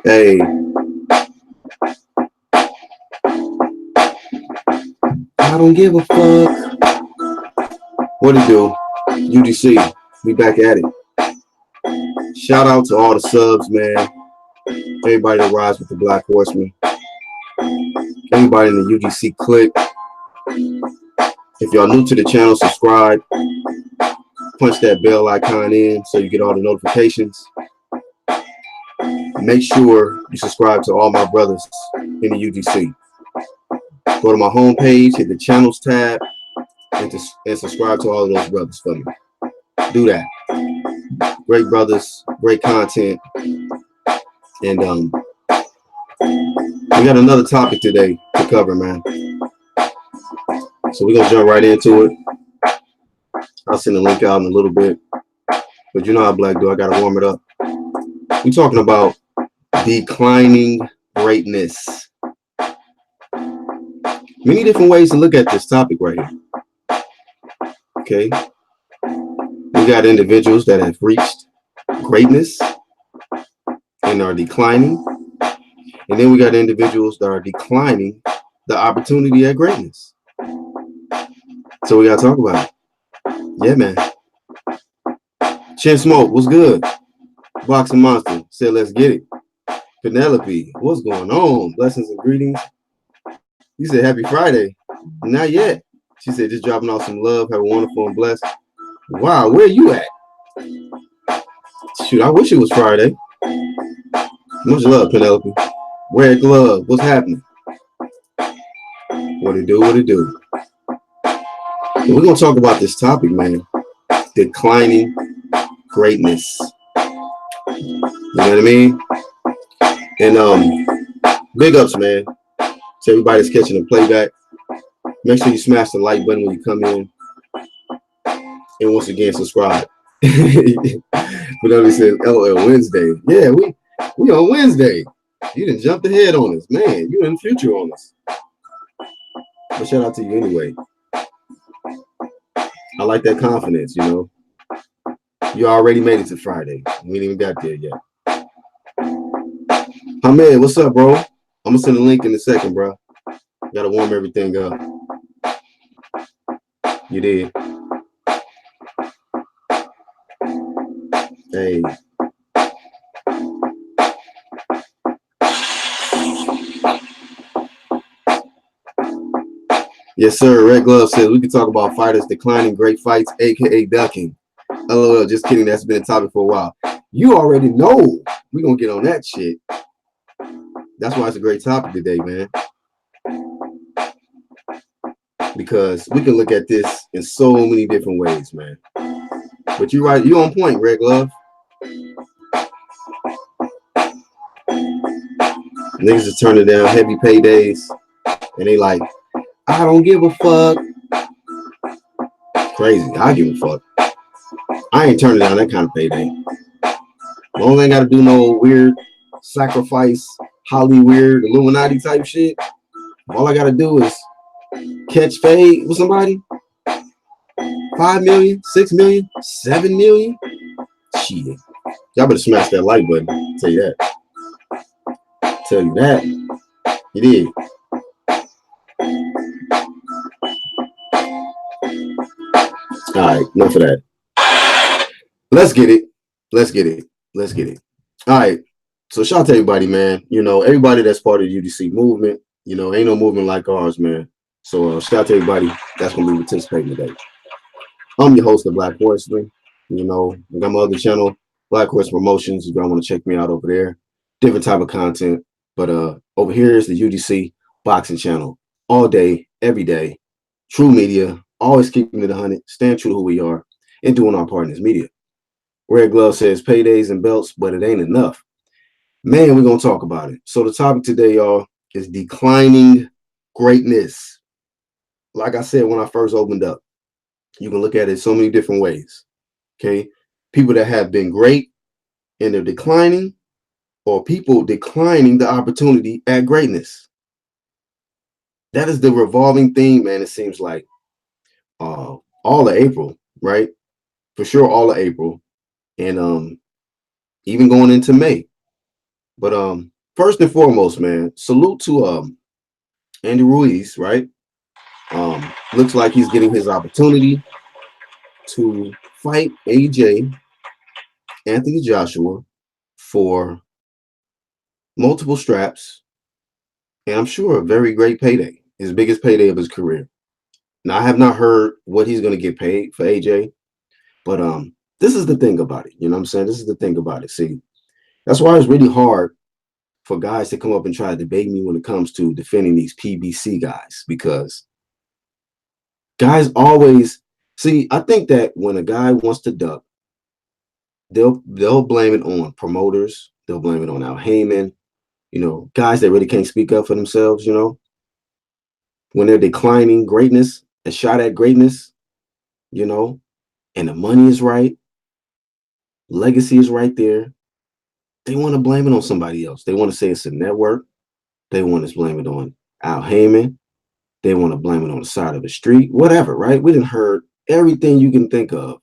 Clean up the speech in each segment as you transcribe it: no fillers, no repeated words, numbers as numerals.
Hey, I don't give a fuck. What it do? UGC, we back at it. Shout out to all the subs, man. Everybody that rides with the Black Horseman. Everybody in the UGC clique. If y'all new to the channel, subscribe. Punch that bell icon in so you get all the notifications. Make sure you subscribe to all my brothers in the UGC. Go to my homepage, hit the channels tab, and subscribe to all of those brothers for me. Do that. Great brothers, great content. And we got another topic today to cover, man. So we're gonna jump right into it. I'll send the link out in a little bit. But you know how Black do, I gotta warm it up. We're talking about declining greatness. Many different ways to look at this topic right here. Okay. We got individuals that have reached greatness and are declining. And then we got individuals that are declining the opportunity at greatness. So we gotta talk about it. Yeah, man. Chin Smoke, what's good? Boxing Monster said, let's get it. Penelope, what's going on? Blessings and greetings. You said happy Friday. Not yet. She said just dropping off some love. Have a wonderful and blessed. Wow, where you at? Shoot, I wish it was Friday. Much love, Penelope. Red glove, what's happening? What it do, what it do? We're gonna talk about this topic, man. Declining greatness. You know what I mean? And big ups, man, to everybody that's catching the playback. Make sure you smash the like button when you come in. And once again, subscribe. But only says LL Wednesday. Yeah, we on Wednesday. You done jumped ahead on us, man. You in the future on us. But shout out to you anyway. I like that confidence, you know. You already made it to Friday. We ain't even got there yet. Hamed, what's up, bro? I'm gonna send a link in a second, bro. Gotta warm everything up. You did. Hey. Yes, sir. Red Glove says we can talk about fighters declining great fights, aka ducking. LOL, just kidding. That's been a topic for a while. You already know we're gonna get on that shit. That's why it's a great topic today, man. Because we can look at this in so many different ways, man. But you're right, you on point, Red Glove. Niggas is turning down heavy paydays, and they like, I don't give a fuck. Crazy, I give a fuck. I ain't turning down that kind of payday. Long ain't gotta do no weird sacrifice, Hollywood, Illuminati type shit. All I gotta do is catch fade with somebody. 5 million, 6 million, 7 million. Shit. Y'all better smash that like button. Tell you that. Tell you that. You did. Alright, enough of that. Let's get it. Let's get it. Let's get it. Alright. So shout out to everybody, man. You know, everybody that's part of the UGC movement. You know, ain't no movement like ours, man. So shout out to everybody that's gonna be participating today. I'm your host, the Black Horseman. You know, I got my other channel, Black Horse Promotions. If y'all want to check me out over there, different type of content. But over here is the UGC boxing channel, all day, every day. True media, always keeping it 100, staying true to who we are, and doing our part in this media. Red Glove says paydays and belts, but it ain't enough. Man, we're gonna talk about it. So the topic today, y'all, is declining greatness. Like I said when I first opened up, you can look at it so many different ways. Okay, people that have been great and they're declining, or people declining the opportunity at greatness. That is the revolving theme, man. It seems like all of April, right? For sure, all of April, and even going into May. But first and foremost, man, salute to Andy Ruiz, right? Looks like he's getting his opportunity to fight AJ Anthony Joshua for multiple straps, and I'm sure a very great payday, his biggest payday of his career. Now, I have not heard what he's going to get paid for AJ, but this is the thing about it. You know what I'm saying? This is the thing about it. See, that's why it's really hard for guys to come up and try to debate me when it comes to defending these PBC guys, because guys always see. I think that when a guy wants to duck, they'll blame it on promoters. They'll blame it on Al Heyman. You know, guys that really can't speak up for themselves. You know, when they're declining greatness, a shot at greatness. You know, and the money is right, legacy is right there. They want to blame it on somebody else. They want to say it's a network. They want to blame it on Al Heyman. They want to blame it on the side of the street, whatever, right? We didn't heard everything you can think of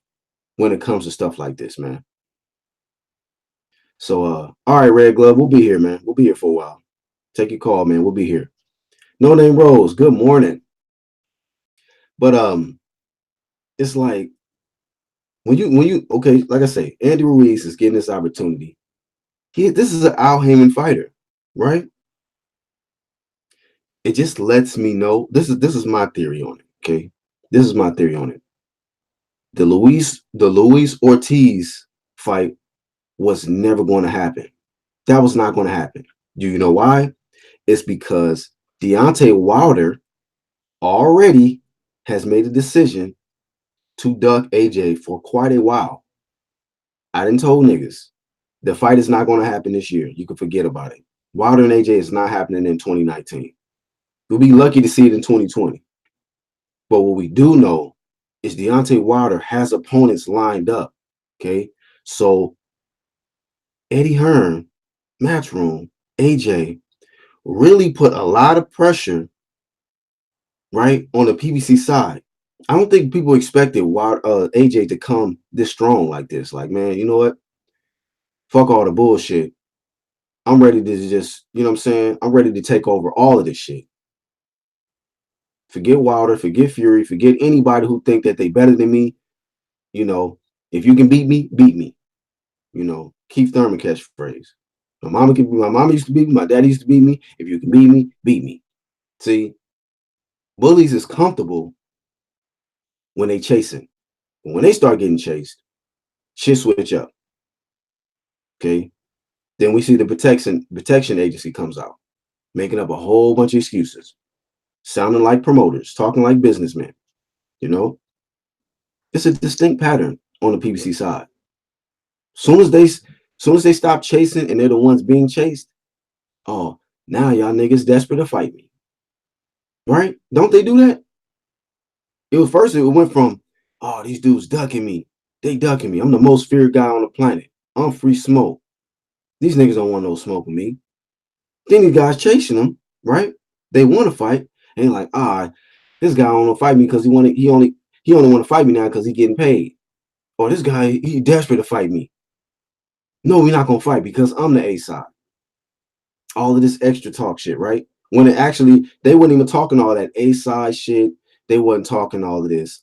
when it comes to stuff like this, man. So, all right, Red Glove, we'll be here, man. We'll be here for a while. Take your call, man. We'll be here. No Name Rose, good morning. But it's like when you okay, like I say, Andy Ruiz is getting this opportunity. This is an Al Heyman fighter, right? It just lets me know this is my theory on it. Okay, this is my theory on it. The Luis Ortiz fight was never going to happen. That was not going to happen. Do you know why? It's because Deontay Wilder already has made a decision to duck AJ for quite a while. I didn't told niggas the fight is not going to happen this year. You can forget about it. Wilder and AJ is not happening in 2019. We'll be lucky to see it in 2020. But what we do know is Deontay Wilder has opponents lined up. Okay. So Eddie Hearn, Matchroom, AJ really put a lot of pressure, right, on the PBC side. I don't think people expected AJ to come this strong like this. Like, man, you know what? Fuck all the bullshit. I'm ready to just, you know what I'm saying? I'm ready to take over all of this shit. Forget Wilder, forget Fury, forget anybody who think that they better than me. You know, if you can beat me, beat me. You know, Keith Thurman catchphrase. My mama used to beat me, my daddy used to beat me. If you can beat me, beat me. See, bullies is comfortable when they chasing. But when they start getting chased, shit switch up. Okay. Then we see the protection agency comes out, making up a whole bunch of excuses, sounding like promoters, talking like businessmen. You know, it's a distinct pattern on the PBC side. Soon as they stop chasing and they're the ones being chased, oh, now y'all niggas desperate to fight me. Right? Don't they do that? It went from, oh, these dudes ducking me. They ducking me. I'm the most feared guy on the planet. I'm free smoke. These niggas don't want no smoke with me. Then these guys chasing them, right? They want to fight. And like, this guy don't want to fight me because he only want to fight me now because he getting paid. Or this guy, he desperate to fight me. No, we're not gonna fight because I'm the A side. All of this extra talk shit, right? When it actually they weren't even talking all that A side shit. They wasn't talking all of this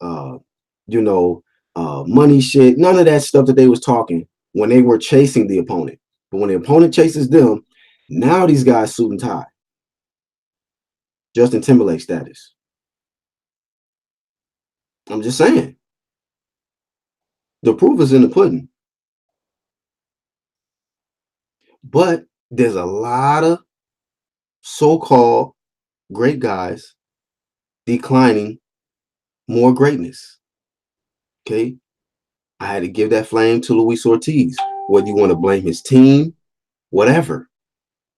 money shit. None of that stuff that they was talking when they were chasing the opponent. But when the opponent chases them, now these guys suit and tie. Justin Timberlake status. I'm just saying. The proof is in the pudding. But there's a lot of so-called great guys declining more greatness. Okay. I had to give that flame to Luis Ortiz. Whether you want to blame his team, whatever.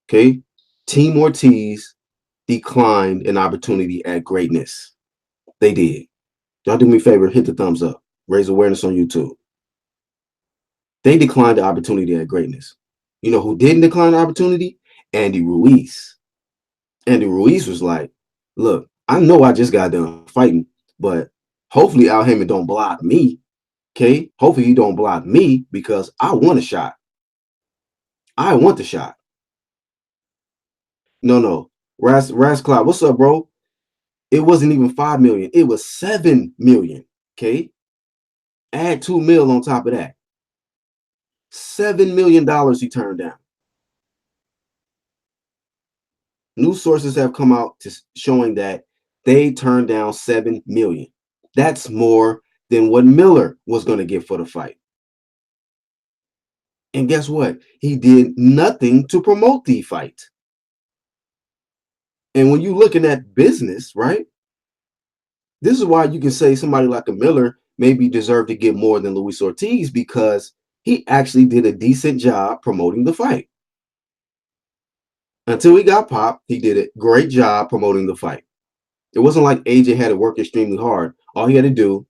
Okay. Team Ortiz declined an opportunity at greatness. They did. Y'all do me a favor, hit the thumbs up. Raise awareness on YouTube. They declined the opportunity at greatness. You know who didn't decline the opportunity? Andy Ruiz. Andy Ruiz was like, look, I know I just got done fighting, but hopefully Al Heyman don't block me. Okay? Hopefully he don't block me because I want a shot. I want the shot. No. Raz Cloud, what's up, bro? It wasn't even 5 million. It was 7 million. Okay. Add 2 mil on top of that. $7 million he turned down. News sources have come out to showing that they turned down 7 million. That's more than what Miller was going to get for the fight. And guess what? He did nothing to promote the fight. And when you're looking at business, right? This is why you can say somebody like a Miller maybe deserved to get more than Luis Ortiz, because he actually did a decent job promoting the fight. Until he got popped, he did a great job promoting the fight. It wasn't like AJ had to work extremely hard. All he had to do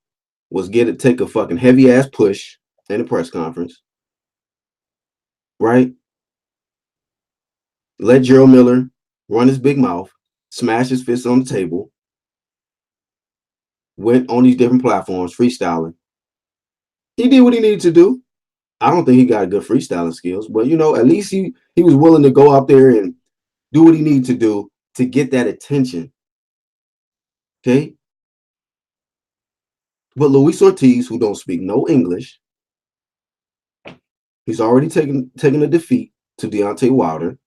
was take a fucking heavy ass push in a press conference, right? Let Gerald Miller run his big mouth, smash his fists on the table, went on these different platforms freestyling. He did what he needed to do. I don't think he got good freestyling skills, but at least he was willing to go out there and do what he needed to do to get that attention. Okay. But Luis Ortiz, who don't speak no English, he's already taken a defeat to Deontay Wilder.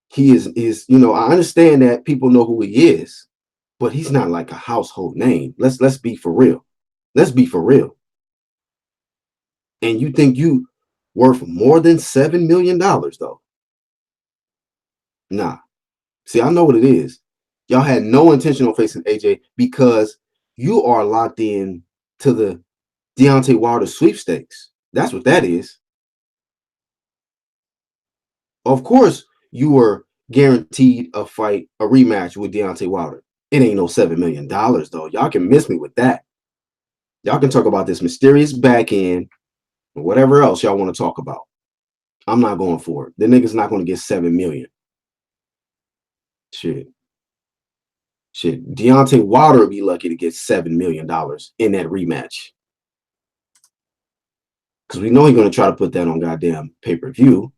He is I understand that people know who he is, but he's not like a household name. Let's be for real. Let's be for real. And you think you worth more than $7 million though? Nah. See, I know what it is. Y'all had no intention on facing AJ because you are locked in to the Deontay Wilder sweepstakes. That's what that is. Of course, you were guaranteed a fight, a rematch with Deontay Wilder. It ain't no $7 million though. Y'all can miss me with that. Y'all can talk about this mysterious back end or whatever else y'all want to talk about. I'm not going for it. The nigga's not going to get 7 million. Shit. Deontay Wilder would be lucky to get $7 million in that rematch. Because we know he's going to try to put that on goddamn pay-per-view.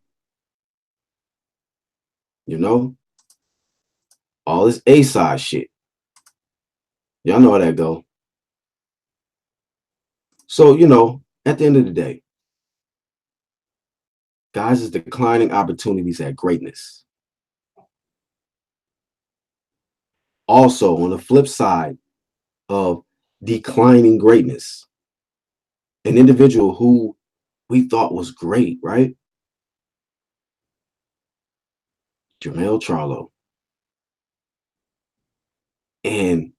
All this A-side shit. Y'all know how that go. So, at the end of the day, guys is declining opportunities at greatness. Also, on the flip side of declining greatness, an individual who we thought was great, right? Jermell Charlo. And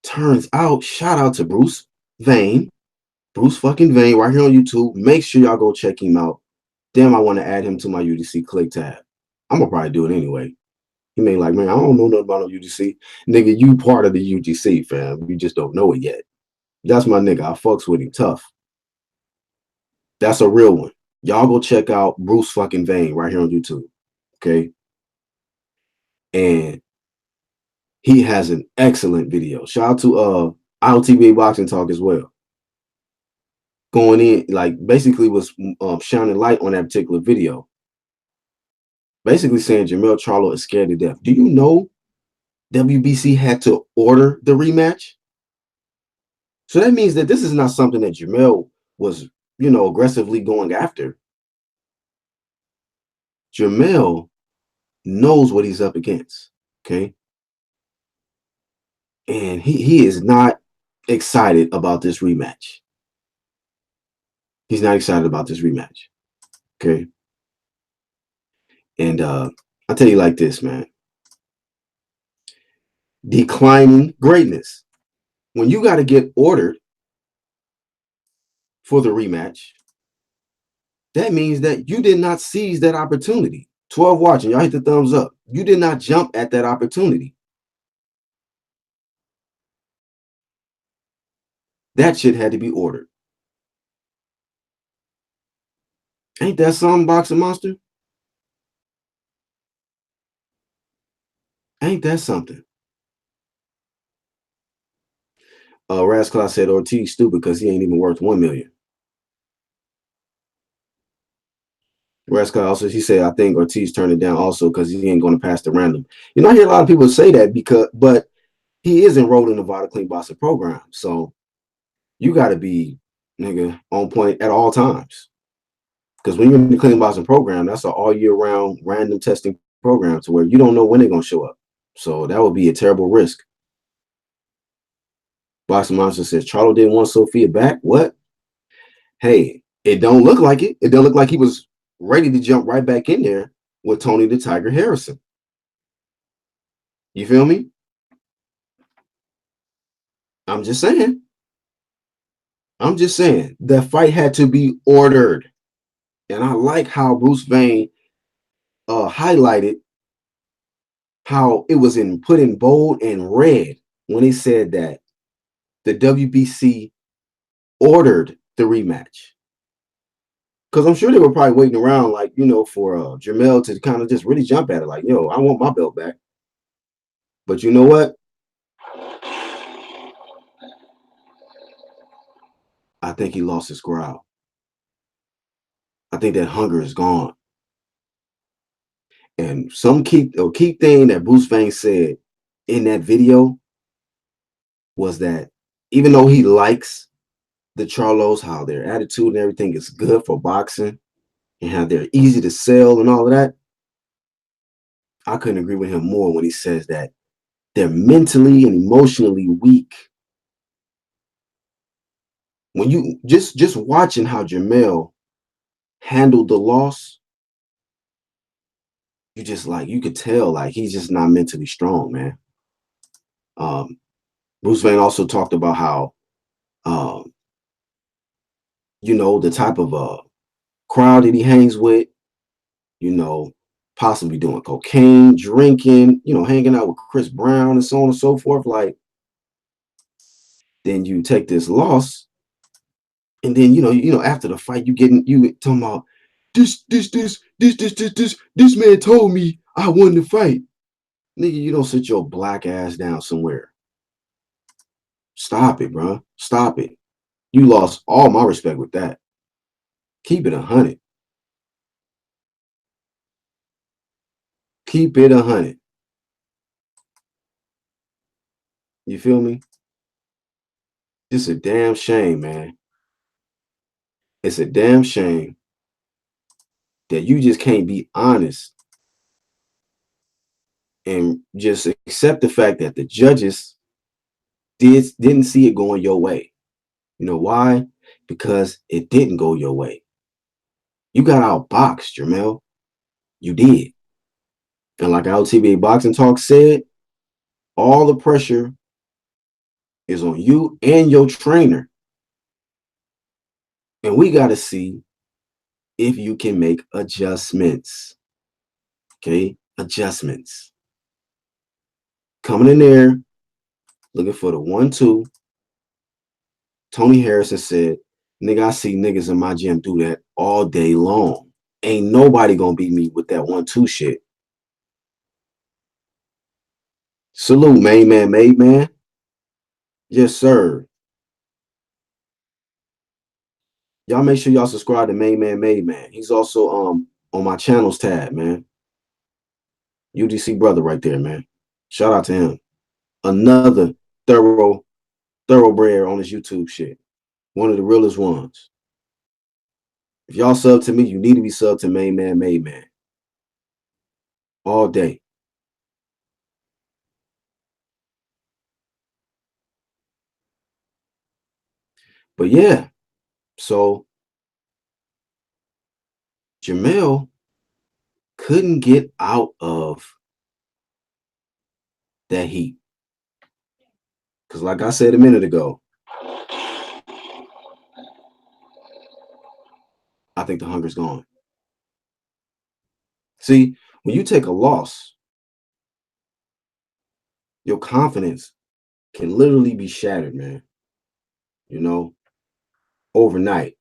turns out, shout out to Bruce Vane. Bruce fucking Vane right here on YouTube. Make sure y'all go check him out. Damn, I want to add him to my UDC click tab. I'm going to probably do it anyway. He may like, man, I don't know nothing about no UGC. Nigga, you part of the UGC, fam. You just don't know it yet. That's my nigga. I fucks with him tough. That's a real one. Y'all go check out Bruce fucking Vane right here on YouTube. Okay. And he has an excellent video. Shout out to IOTB Boxing Talk as well. Going in, like, basically was shining light on that particular video. Basically saying Jermell Charlo is scared to death. Do you know WBC had to order the rematch? So that means that this is not something that Jermell was, aggressively going after. Jermell knows what he's up against, okay? And he is not excited about this rematch. He's not excited about this rematch, okay? And I'll tell you like this, man. Declining greatness. When you got to get ordered for the rematch, that means that you did not seize that opportunity. 12 watching, y'all hit the thumbs up. You did not jump at that opportunity. That shit had to be ordered. Ain't that something, Boxing Monster? Ain't that something? Rasclaw said Ortiz stupid because he ain't even worth 1 million. Rescott also, he said, I think Ortiz turned it down also because he ain't going to pass the random. You know, I hear a lot of people say that but he is enrolled in the Nevada Clean Boxing program. So you got to be, nigga, on point at all times. Because when you're in the clean boxing program, that's an all year round random testing program to where you don't know when they're going to show up. So that would be a terrible risk. Boxing Monster says, Charlo didn't want Sophia back. What? Hey, it don't look like it. It don't look like he was ready to jump right back in there with Tony the Tiger Harrison. You feel me? I'm just saying. I'm just saying. The fight had to be ordered. And I like how Bruce Vane highlighted how it was put in bold and red when he said that the WBC ordered the rematch. Because I'm sure they were probably waiting around, like, you know, for Jermell to kind of just really jump at it, like, yo, I want my belt back. But you know what? I think he lost his growl. I think that hunger is gone. And some key thing that Bruce Vane said in that video was that even though he likes the Charlos, how their attitude and everything is good for boxing and how they're easy to sell and all of that, I couldn't agree with him more when he says that they're mentally and emotionally weak. When you just watching how Jermell handled the loss, you could tell like he's just not mentally strong, man. Bruce Vane also talked about how you know, the type of crowd that he hangs with, you know, possibly doing cocaine, drinking, you know, hanging out with Chris Brown and so on and so forth. Like, then you take this loss, and then after the fight, you talking about this man told me I won the fight. Nigga, you don't sit your black ass down somewhere. Stop it, bro. Stop it. You lost all my respect with that. Keep it 100. Keep it 100. You feel me? It's a damn shame, man. It's a damn shame that you just can't be honest and just accept the fact that the judges didn't see it going your way. You know why? Because it didn't go your way. You got outboxed, Jermell. You did. And like LTBA Boxing Talk said, all the pressure is on you and your trainer. And we got to see if you can make adjustments. Okay? Adjustments. Coming in there, looking for the 1-2. Tony Harrison said, nigga, I see niggas in my gym do that all day long. Ain't nobody gonna beat me with that 1-2 shit. Salute, main man, made man. Yes, sir. Y'all make sure y'all subscribe to main man, made man. He's also on my channels tab, man. UDC brother right there, man. Shout out to him. Another thoroughbred on his YouTube shit. One of the realest ones. If y'all sub to me, you need to be sub to main man, made man. All day. But yeah, so Jermell couldn't get out of that heat. Because like I said a minute ago, I think the hunger's gone. See, when you take a loss, your confidence can literally be shattered, man. You know, overnight.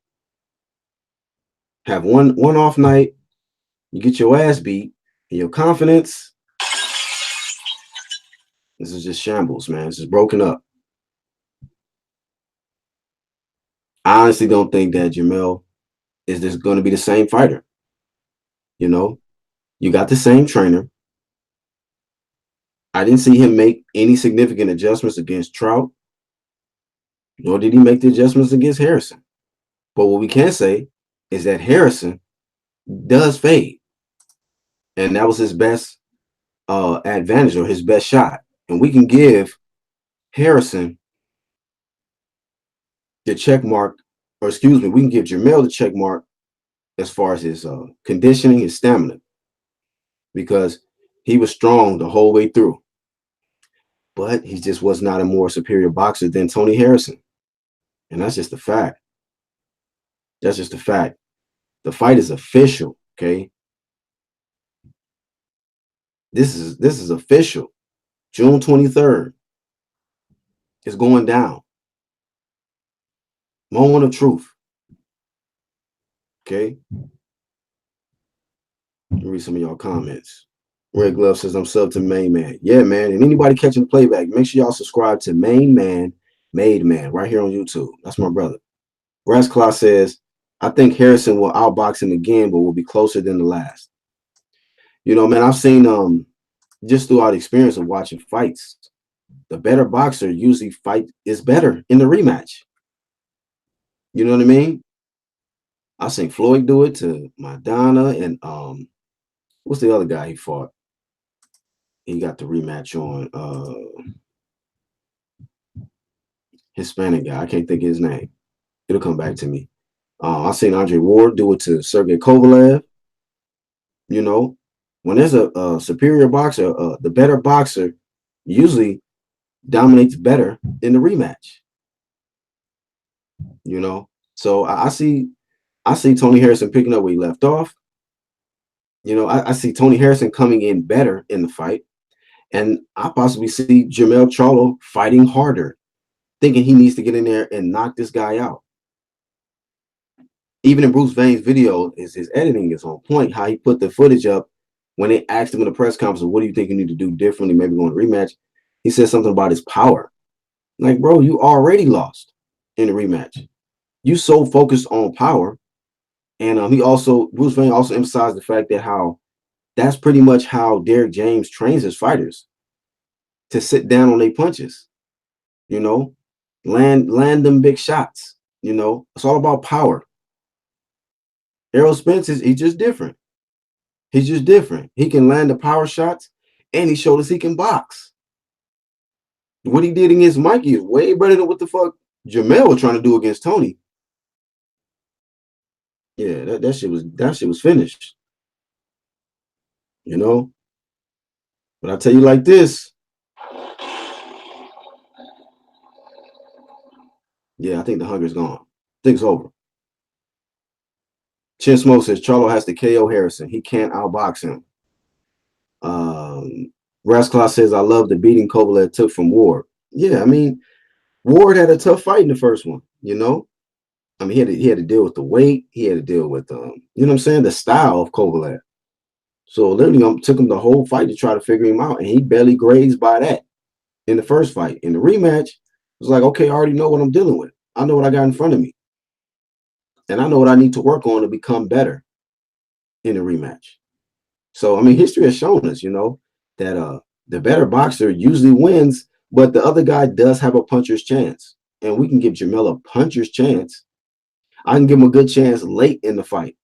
Have one off night, you get your ass beat, and your confidence, this is just shambles, man. This is broken up. I honestly don't think that Jermell is just going to be the same fighter. You know, you got the same trainer. I didn't see him make any significant adjustments against Trout, nor did he make the adjustments against Harrison. But what we can say is that Harrison does fade, and that was his best advantage or his best shot. And we can give Harrison the check mark, or excuse me, we can give Jermell the check mark as far as his conditioning, his stamina, because he was strong the whole way through. But he just was not a more superior boxer than Tony Harrison. And that's just a fact. That's just a fact. The fight is official, okay? This is official. June 23rd. It's going down. Moment of truth. Okay. Let me read some of y'all comments. Red Glove says, I'm sub to Main Man. Yeah, man. And anybody catching the playback, make sure y'all subscribe to Main Man, Made Man, right here on YouTube. That's my brother. Brass Claw says, I think Harrison will outbox him again, but will be closer than the last. You know, man, I've seen just throughout experience of watching fights, the better boxer usually is better in the rematch. You know what I mean? I've seen Floyd do it to Maidana and what's the other guy he fought? He got the rematch on Hispanic guy. I can't think of his name. It'll come back to me. I've seen Andre Ward do it to Sergey Kovalev. You know, when there's a superior boxer, the better boxer usually dominates better in the rematch. You know, so I see Tony Harrison picking up where he left off. You know, I see Tony Harrison coming in better in the fight, and I possibly see Jermell Charlo fighting harder, thinking he needs to get in there and knock this guy out. Even in Bruce Vane's video, his editing is on point. How he put the footage up when they asked him in the press conference, "What do you think you need to do differently? Maybe go in a rematch." He said something about his power. Like, bro, you already lost in the rematch. You so focused on power, and Bruce Vane also emphasized the fact that how that's pretty much how Derrick James trains his fighters, to sit down on their punches. You know, land them big shots. You know, it's all about power. Errol Spence he's just different. He's just different. He can land the power shots, and he showed us he can box. What he did against Mikey is way better than what the fuck Jermell was trying to do against Tony. Yeah, that shit was finished. You know? But I tell you like this. Yeah, I think the hunger's gone. I think it's over. Chin Smoke says Charlo has to KO Harrison. He can't outbox him. Rasclaw says, I love the beating Kovalev took from Ward. Yeah, I mean, Ward had a tough fight in the first one, you know? I mean, he had to deal with the weight. He had to deal with, you know what I'm saying, the style of Kovalev. So literally, took him the whole fight to try to figure him out, and he barely grazed by that in the first fight. In the rematch, it was like, okay, I already know what I'm dealing with. I know what I got in front of me. And I know what I need to work on to become better in the rematch. So, I mean, history has shown us, you know, that the better boxer usually wins, but the other guy does have a puncher's chance. And we can give Jermell a puncher's chance. I can give him a good chance late in the fight,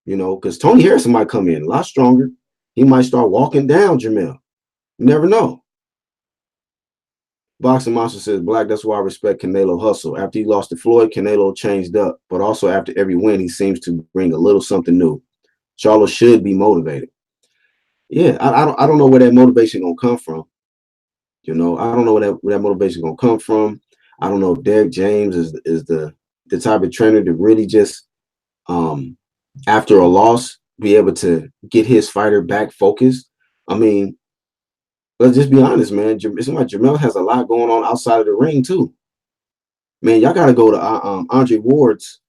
you know, because Tony Harrison might come in a lot stronger. He might start walking down Jermell. You never know. Boxing Monster says, Black, that's why I respect Canelo hustle. After he lost to Floyd, Canelo changed up. But also after every win, he seems to bring a little something new. Charlo should be motivated. Yeah, I don't know where that motivation gonna come from. You know, I don't know where that motivation gonna come from. I don't know if Derrick James is the type of trainer to really just after a loss be able to get his fighter back focused. I mean, let's just be honest, man. It seems like Jermell has a lot going on outside of the ring too. Man, y'all gotta go to Andre Ward's.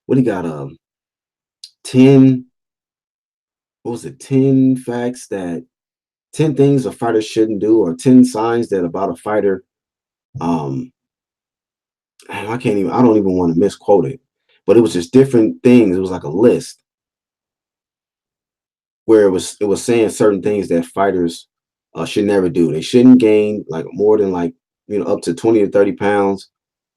What he got? 10. What was it? 10 facts that 10 things a fighter shouldn't do, or 10 signs that about a fighter. I don't even want to misquote it, but it was just different things. It was like a list. where it was saying certain things that fighters should never do. They shouldn't gain like more than like up to 20 to 30 pounds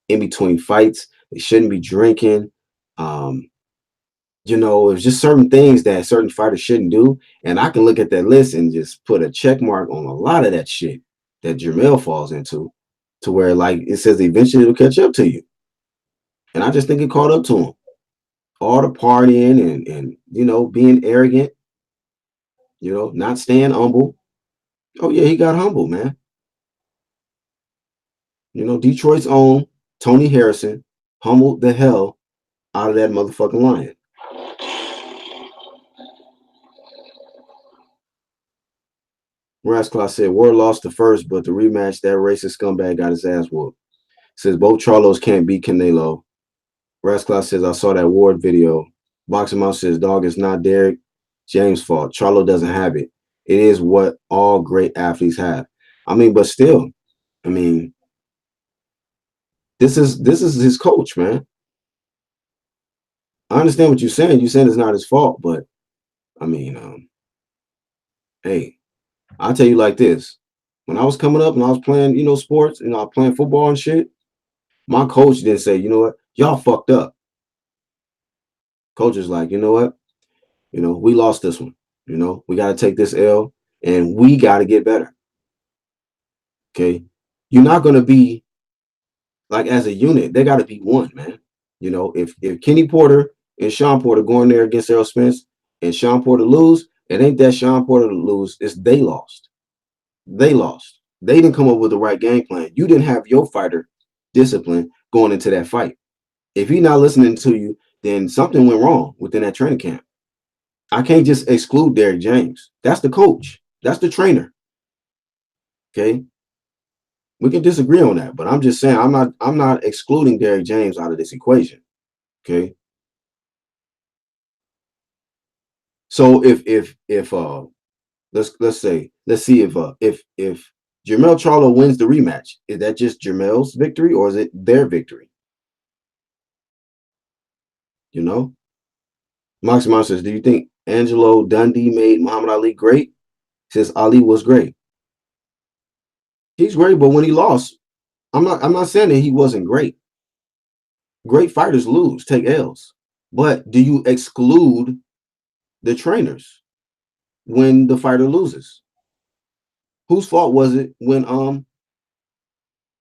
in between fights. They shouldn't be drinking. Um, it's just certain things that certain fighters shouldn't do. And I can look at that list and just put a check mark on a lot of that shit that Jermell falls into, to where like it says eventually it'll catch up to you. And I just think it caught up to him. All the partying and being arrogant, not staying humble. Oh yeah, he got humble, man. Detroit's own Tony Harrison humbled the hell out of that motherfucking lion. Rasclaw said Ward lost the first, but the rematch, that racist scumbag got his ass whooped. Says both Charlos can't beat Canelo. Rasclaw says I saw that Ward video. Boxing Mouse says dog, it's not Derek James' fault. Charlo doesn't have it. It is what all great athletes have. I mean, but still, I mean, this is his coach, man. I understand what you're saying. You're saying it's not his fault, but I mean, hey, I'll tell you like this. When I was coming up and I was playing, sports, I was playing football and shit, my coach didn't say, you know what, y'all fucked up. Coach is like, you know what, we lost this one. We got to take this L and we got to get better. Okay. You're not going to be like as a unit. They got to be one, man. If Kenny Porter and Sean Porter going there against Errol Spence and Sean Porter lose, it ain't that Sean Porter lose. It's they lost. They lost. They didn't come up with the right game plan. You didn't have your fighter discipline going into that fight. If he's not listening to you, then something went wrong within that training camp. I can't just exclude Derek James. That's the coach. That's the trainer. Okay. We can disagree on that, but I'm just saying I'm not excluding Derek James out of this equation. Okay. So if let's see if Jermell Charlo wins the rematch, is that just Jermell's victory or is it their victory? Maximum says, do you think Angelo Dundee made Muhammad Ali great? Says Ali was great. He's great, but when he lost, I'm not saying that he wasn't great. Great fighters lose, take L's. But do you exclude the trainers when the fighter loses? Whose fault was it when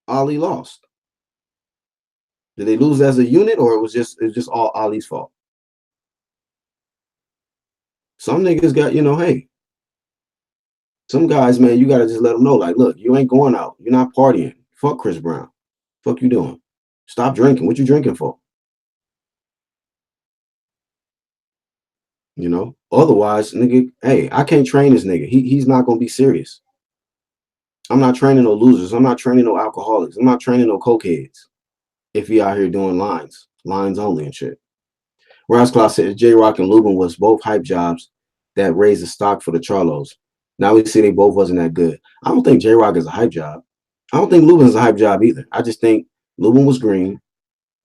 Ali lost? Did they lose as a unit, or it was just all Ali's fault? Some niggas got, hey, some guys, man, you gotta just let them know, like, look, you ain't going out, you're not partying. Fuck Chris Brown. Fuck you doing? Stop drinking. What you drinking for? Otherwise, nigga, hey, I can't train this nigga. He's not gonna be serious. I'm not training no losers. I'm not training no alcoholics. I'm not training no cokeheads. If he out here doing lines only and shit. Rasclaw said J Rock and Lubin was both hype jobs that raised the stock for the Charlos. Now we see they both wasn't that good. I don't think J Rock is a hype job. I don't think Lubin is a hype job either. I just think Lubin was green,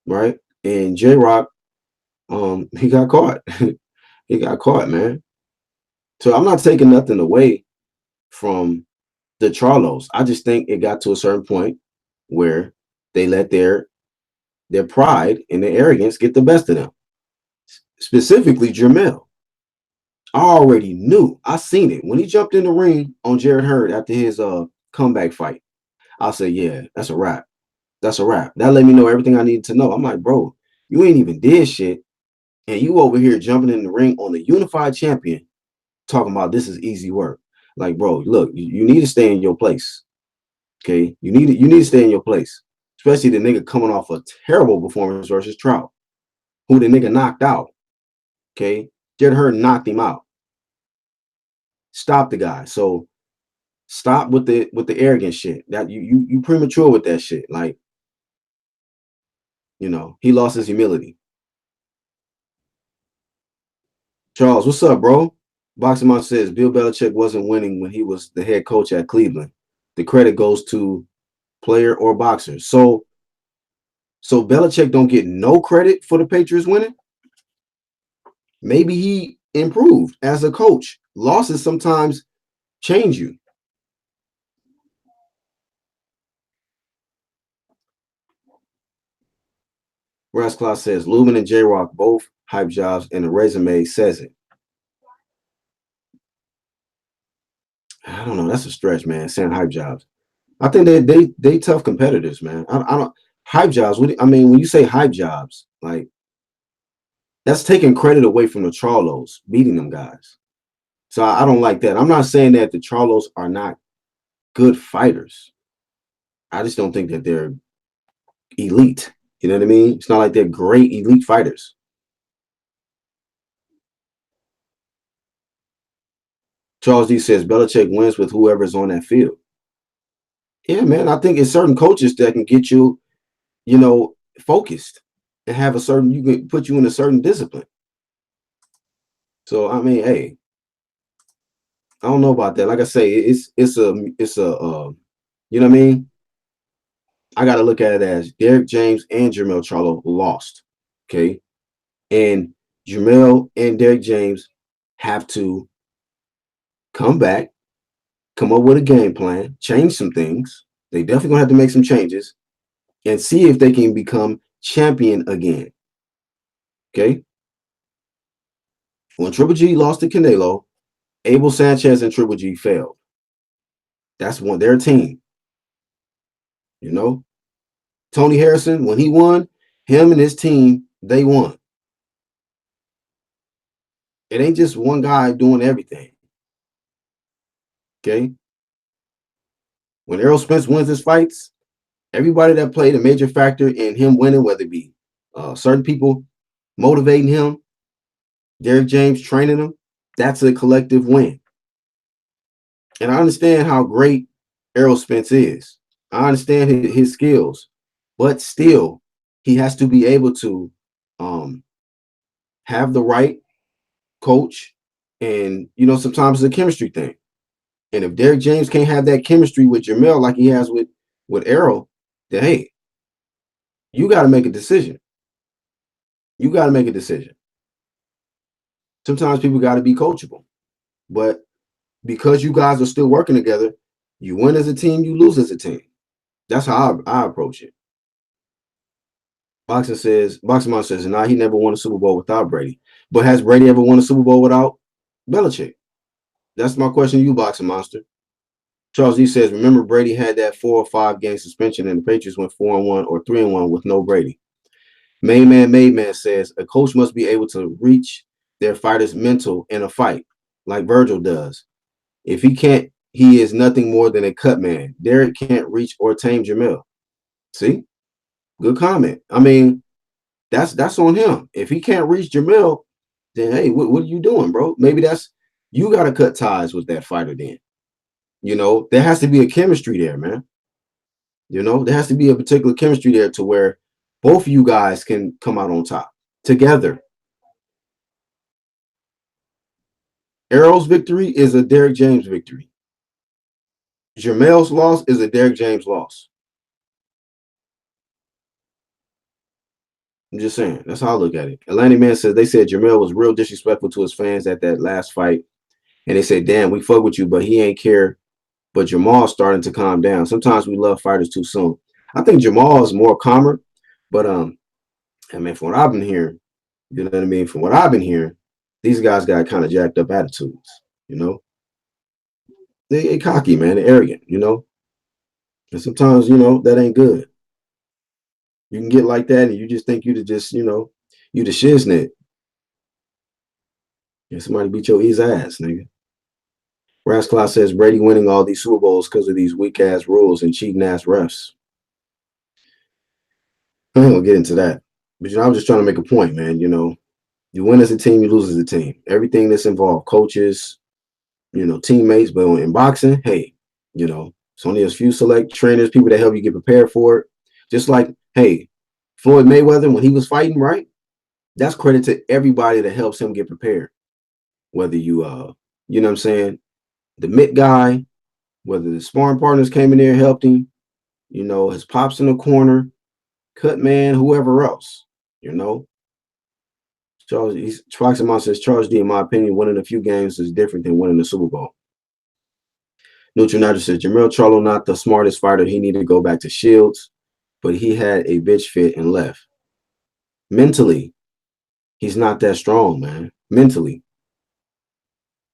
right? And J Rock, he got caught. He got caught, man. So I'm not taking nothing away from the Charlos. I just think it got to a certain point where they let their pride and their arrogance get the best of them. Specifically, Jermell. I already knew. I seen it when he jumped in the ring on Jarrett Hurd after his comeback fight. I said, yeah, that's a wrap. That's a wrap. That let me know everything I needed to know. I'm like, bro, you ain't even did shit, and you over here jumping in the ring on the unified champion, talking about this is easy work. Like, bro, look, you need to stay in your place. Okay, you need to stay in your place. Especially the nigga coming off a terrible performance versus Trout, who the nigga knocked out. Okay, Jarrett Hurd knocked him out. Stop the guy. So stop with the arrogant shit. That you premature with that shit. Like, he lost his humility. Charles, what's up, bro? Boxing Mom says Bill Belichick wasn't winning when he was the head coach at Cleveland. The credit goes to player or boxer. So Belichick don't get no credit for the Patriots winning? Maybe he improved as a coach losses sometimes change you. Rasclaw says Lubin and J Rock both hype jobs, and the resume says it. I don't know. That's a stretch, man. Saying hype jobs. I think they tough competitors, man. I don't hype jobs. I mean, when you say hype jobs, like that's taking credit away from the Charlos beating them guys. So I don't like that. I'm not saying that the Charlos are not good fighters. I just don't think that they're elite. You know what I mean? It's not like they're great elite fighters. Charles D says Belichick wins with whoever's on that field. Yeah, man. I think it's certain coaches that can get you, focused and have a certain, you can put you in a certain discipline. So I mean, hey, I don't know about that. Like I say, it's a you know what I mean? I got to look at it as Derek James and Jermell Charlo lost. Okay. And Jermell and Derek James have to come back, come up with a game plan, change some things. They definitely gonna have to make some changes and see if they can become champion again. Okay. When Triple G lost to Canelo, Abel Sanchez and Triple G failed. That's one their team. You know, Tony Harrison, when he won, him and his team, they won. It ain't just one guy doing everything. Okay. When Errol Spence wins his fights, everybody that played a major factor in him winning, whether it be certain people motivating him, Derek James training him, that's a collective win. And I understand how great Errol Spence is. I understand his skills, but still, he has to be able to have the right coach. And, sometimes it's a chemistry thing. And if Derek James can't have that chemistry with Jermell like he has with Errol, then hey, you got to make a decision. You got to make a decision. Sometimes people got to be coachable, but because you guys are still working together, you win as a team, you lose as a team. That's how I approach it. Boxing Mom says, nah, he never won a Super Bowl without Brady. But has Brady ever won a Super Bowl without Belichick? That's my question to you, Boxing Monster. Charles D says, remember Brady had that 4 or 5 game suspension and the Patriots went 4-1 or 3-1 with no Brady. Made Man says, a coach must be able to reach their fighter's mental in a fight, like Virgil does. If he can't, he is nothing more than a cut man. Derek can't reach or tame Jermell. See? Good comment. I mean, that's on him. If he can't reach Jermell, then hey, what are you doing, bro? Maybe you got to cut ties with that fighter then. There has to be a chemistry there, man. There has to be a particular chemistry there to where both of you guys can come out on top together. Errol's victory is a Derek James victory. Jermell's loss is a Derek James loss. I'm just saying. That's how I look at it. Atlantic Man says they said Jermell was real disrespectful to his fans at that last fight. And they said, damn, we fuck with you, but he ain't care. But Jamal's starting to calm down. Sometimes we love fighters too soon. I think Jamal is more calmer. But I mean, from what I've been hearing, you know what I mean? From what I've been hearing, these guys got kind of jacked up attitudes, They cocky, man. They're arrogant, And sometimes, that ain't good. You can get like that and you just think you the shiznit. And somebody beat your ease ass, nigga. Rasclaw says Brady winning all these Super Bowls because of these weak ass rules and cheating ass refs. I ain't gonna get into that. But I was just trying to make a point, man. You win as a team, you lose as a team. Everything that's involved, coaches, teammates. But in boxing, hey, it's only a few select trainers, people that help you get prepared for it. Just like, hey, Floyd Mayweather, when he was fighting, right? That's credit to everybody that helps him get prepared. Whether you you know what I'm saying, the mitt guy, whether the sparring partners came in there and helped him, his pops in the corner, cut man, whoever else, Foxamon says, Charles D, in my opinion, winning a few games is different than winning the Super Bowl. Neutral Niger says, Jermell Charlo not the smartest fighter. He needed to go back to Shields, but he had a bitch fit and left. Mentally, he's not that strong, man. Mentally.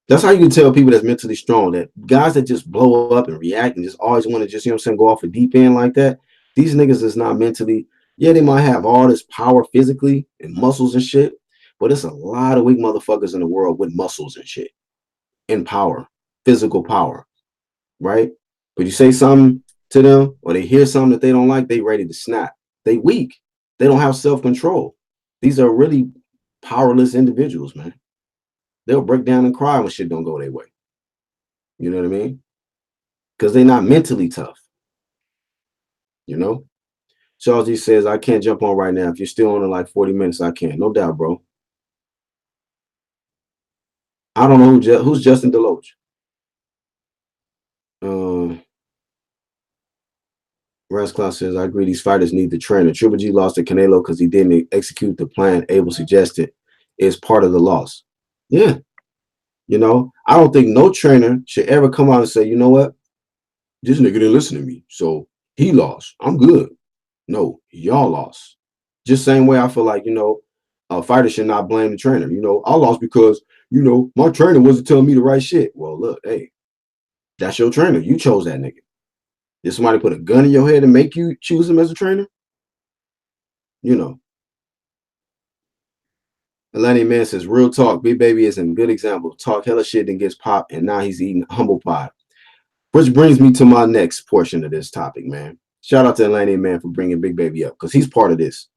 That's how you can tell people that's mentally strong. That guys that just blow up and react and just always want to just, you know what I'm saying, go off a deep end like that. These niggas is not mentally. Yeah, they might have all this power physically and muscles and shit, but it's a lot of weak motherfuckers in the world with muscles and shit and power, physical power, right? But you say something to them or they hear something that they don't like, they ready to snap. They weak. They don't have self-control. These are really powerless individuals, man. They'll break down and cry when shit don't go their way. You know what I mean? Because they're not mentally tough. You know? Charles D says, I can't jump on right now. If you're still on in like 40 minutes, I can. No doubt, bro. I don't know who's Justin Deloach. Rasclaw says, I agree these fighters need the trainer. Triple G lost to Canelo because he didn't execute the plan Abel suggested is part of the loss. Yeah. You know, I don't think no trainer should ever come out and say, you know what? This nigga didn't listen to me. So he lost. I'm good. No, y'all lost. Just same way I feel like, you know, a fighter should not blame the trainer. You know, I lost because, you know, my trainer wasn't telling me the right shit. Well, look, hey, that's your trainer. You chose that nigga. Did somebody put a gun in your head and make you choose him as a trainer? You know. Atlantic Man says, real talk, Big Baby is a good example. Talk hella shit and gets popped, and now he's eating humble pie. Which brings me to my next portion of this topic, man. Shout out to Atlantic Man for bringing Big Baby up because he's part of this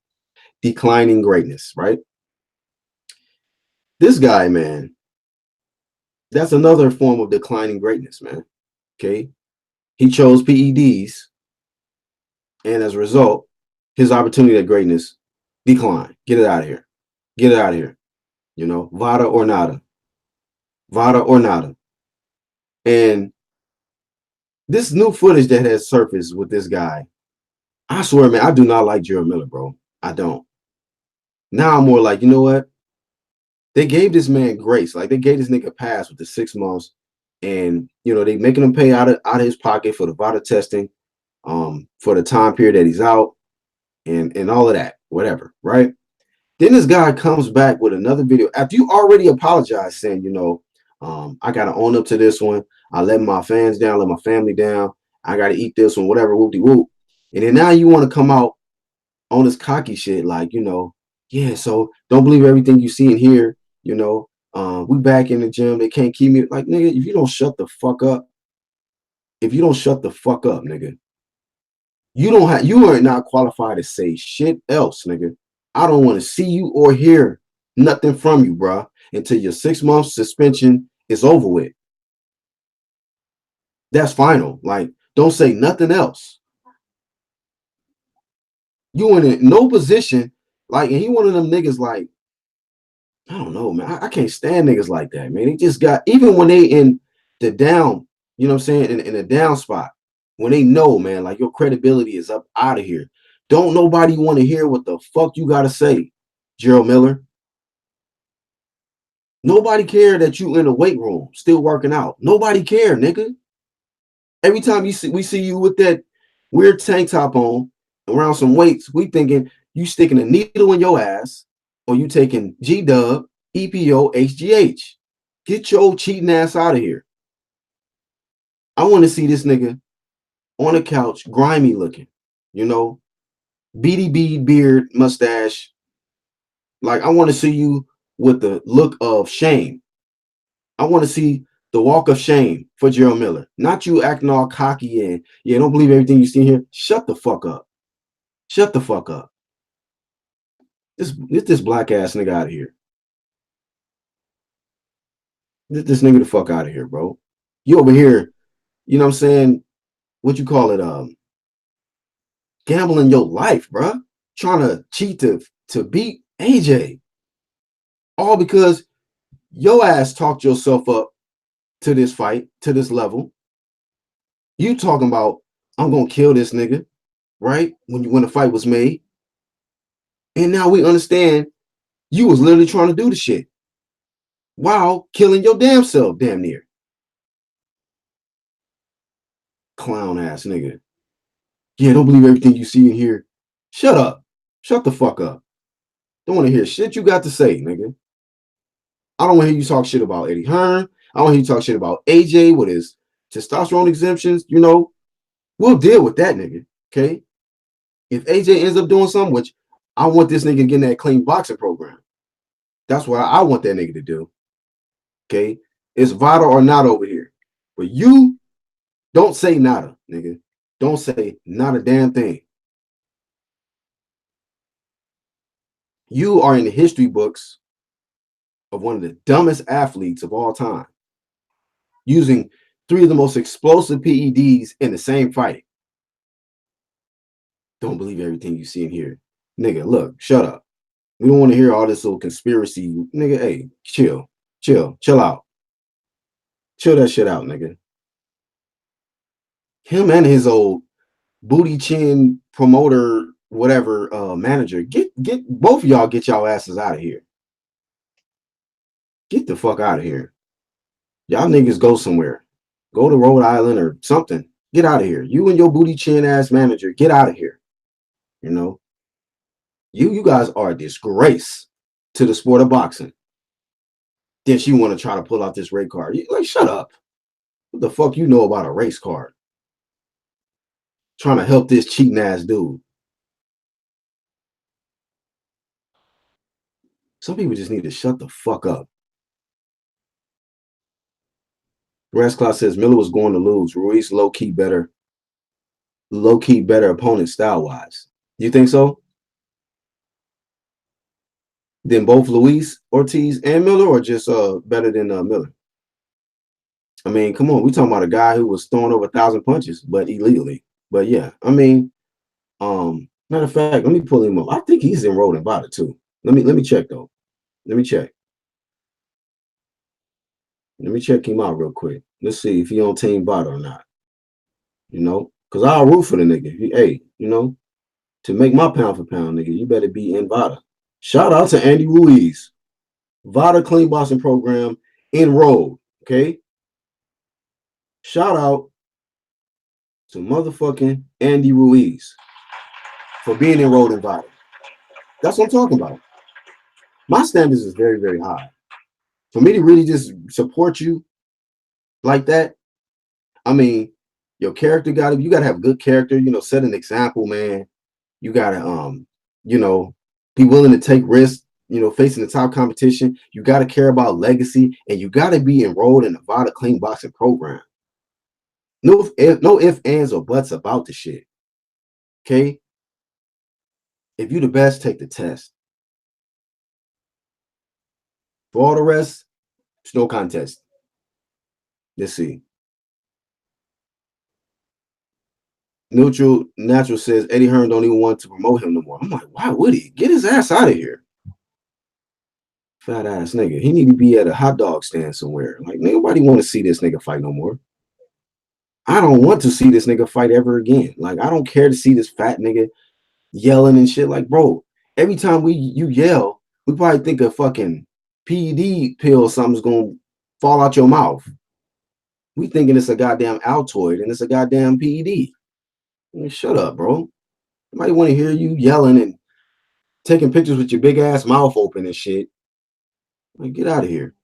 declining greatness, right? This guy, man, that's another form of declining greatness, man. Okay. He chose PEDs, and as a result, his opportunity at greatness declined. Get it out of here. Get it out of here. You know, Vada or nada. Vada or nada. And this new footage that has surfaced with this guy, I swear, man, I do not like Gerald Miller, bro. I don't. Now I'm more like, you know what? They gave this man grace. Like they gave this nigga a pass with the 6 months. And, you know, they making him pay out of his pocket for the Vada testing, for the time period that he's out and all of that, whatever, right? Then this guy comes back with another video after you already apologized, saying, you know, I gotta own up to this one. I let my fans down, let my family down. I gotta eat this one, whatever, whoop de whoop. And then now you want to come out on this cocky shit, like, you know, yeah, so don't believe everything you see and hear, you know. We back in the gym, they can't keep me. Like, nigga, if you don't shut the fuck up, nigga, you are not qualified to say shit else, nigga. I don't want to see you or hear nothing from you, bro, until your 6 months suspension is over with. That's final. Like, don't say nothing else. You in no position, like, and he one of them niggas, like, I don't know, man. I can't stand niggas like that, man. They just got, even when they in the down, you know what I'm saying, in a down spot, when they know, man, like your credibility is up out of here. Don't nobody want to hear what the fuck you gotta say, Gerald Miller. Nobody care that you in the weight room still working out. Nobody care, nigga. Every time we see you with that weird tank top on around some weights, we thinking you sticking a needle in your ass or you taking G-Dub, EPO, HGH. Get your cheating ass out of here. I want to see this nigga on the couch, grimy looking, you know, beady beard, mustache. Like, I want to see you with the look of shame. I want to see the walk of shame for Gerald Miller. Not you acting all cocky and, yeah, don't believe everything you see here. Shut the fuck up. Shut the fuck up. Get this black ass nigga out of here. Get this nigga the fuck out of here, bro. You over here, you know what I'm saying? What you call it? Gambling your life, bro. Trying to cheat to beat AJ. All because your ass talked yourself up to this fight, to this level. You talking about, I'm gonna kill this nigga, right? When the fight was made. And now we understand You was literally trying to do the shit while killing your damn self, damn near. Clown ass nigga. Yeah, don't believe everything you see in here. Shut up. Shut the fuck up. Don't want to hear shit you got to say, nigga. I don't want to hear you talk shit about Eddie Hearn. I don't want to hear you talk shit about AJ with his testosterone exemptions. You know, we'll deal with that nigga. Okay. If AJ ends up doing something, which I want this nigga to get in that clean boxing program. That's what I want that nigga to do. Okay. It's vital or not over here. But you don't say nada, nigga. Don't say not a damn thing. You are in the history books of one of the dumbest athletes of all time, using 3 of the most explosive PEDs in the same fight. Don't believe everything you see in here. Nigga, look, shut up. We don't want to hear all this little conspiracy. Nigga, hey, chill out. Chill that shit out, nigga. Him and his old booty chin promoter, whatever, manager, get both of y'all get y'all asses out of here. Get the fuck out of here. Y'all niggas go somewhere. Go to Rhode Island or something. Get out of here. You and your booty chin ass manager, get out of here. You know, you guys are a disgrace to the sport of boxing. Then she want to try to pull out this race card. You, like, shut up. What the fuck you know about a race card? Trying to help this cheating ass dude. Some people just need to shut the fuck up. Rasclaw says Miller was going to lose. Ruiz low-key better opponent style-wise. You think so? Than both Luis Ortiz and Miller, or just better than Miller? I mean, come on, we talking about a guy who was throwing over 1,000 punches, but illegally. But yeah, I mean, matter of fact, let me pull him up. I think he's enrolled in VADA too. Let me check though. Let me check. Let me check him out real quick. Let's see if he on Team VADA or not. You know, because I'll root for the nigga. Hey, you know, to make my pound for pound, nigga, you better be in VADA. Shout out to Andy Ruiz. VADA Clean Boxing Program enrolled. Okay. Shout out to motherfucking Andy Ruiz for being enrolled in VADA. That's what I'm talking about. My standards is very, very high. For me to really just support you like that, I mean, your character you gotta have a good character, you know, set an example, man. You gotta you know, be willing to take risks, you know, facing the top competition. You gotta care about legacy, and you gotta be enrolled in the VADA Clean Boxing Program. No ifs, ands, or buts about the shit. Okay? If you the best, take the test. For all the rest, it's no contest. Let's see. Natural says Eddie Hearn don't even want to promote him no more. I'm like, why would he? Get his ass out of here. Fat ass nigga. He need to be at a hot dog stand somewhere. Like, nobody want to see this nigga fight no more. I don't want to see this nigga fight ever again. Like, I don't care to see this fat nigga yelling and shit. Like, bro, every time you yell, we probably think a fucking PED pill or something's gonna fall out your mouth. We thinking it's a goddamn Altoid and it's a goddamn PED. I mean, shut up, bro. Nobody want to hear you yelling and taking pictures with your big ass mouth open and shit. Like, get out of here.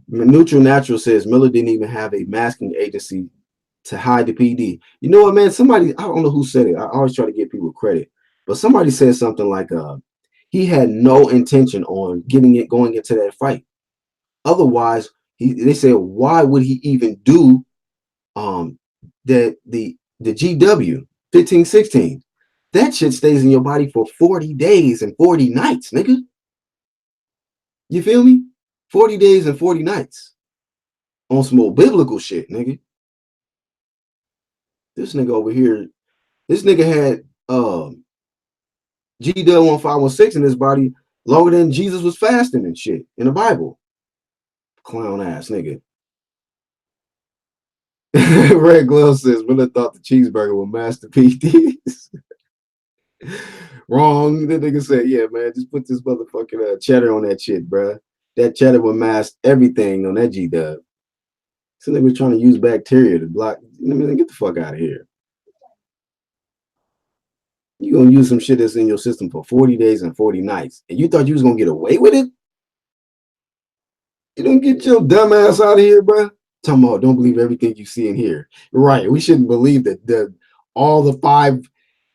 Neutral Natural says Miller didn't even have a masking agency to hide the PD. You know what, man? Somebody, I don't know who said it. I always try to give people credit, but somebody said something like, he had no intention on going into that fight. Otherwise, they said, why would he even do the GW 15-16? That shit stays in your body for 40 days and 40 nights, nigga. You feel me? 40 days and 40 nights on some old biblical shit, nigga. This nigga over here, this nigga had GW 1516 in his body longer than Jesus was fasting and shit in the Bible. Clown ass nigga. Red Glove says Miller thought the cheeseburger was Master PDs. Wrong. The nigga said, yeah, man, just put this motherfucking cheddar on that shit, bruh. That cheddar will mask everything on that G-Dub. So they were trying to use bacteria to block. I mean, get the fuck out of here. You gonna use some shit that's in your system for 40 days and 40 nights, and you thought you was gonna get away with it? You don't get your dumb ass out of here, bro. Talking about don't believe everything you see and hear. Right. We shouldn't believe that all the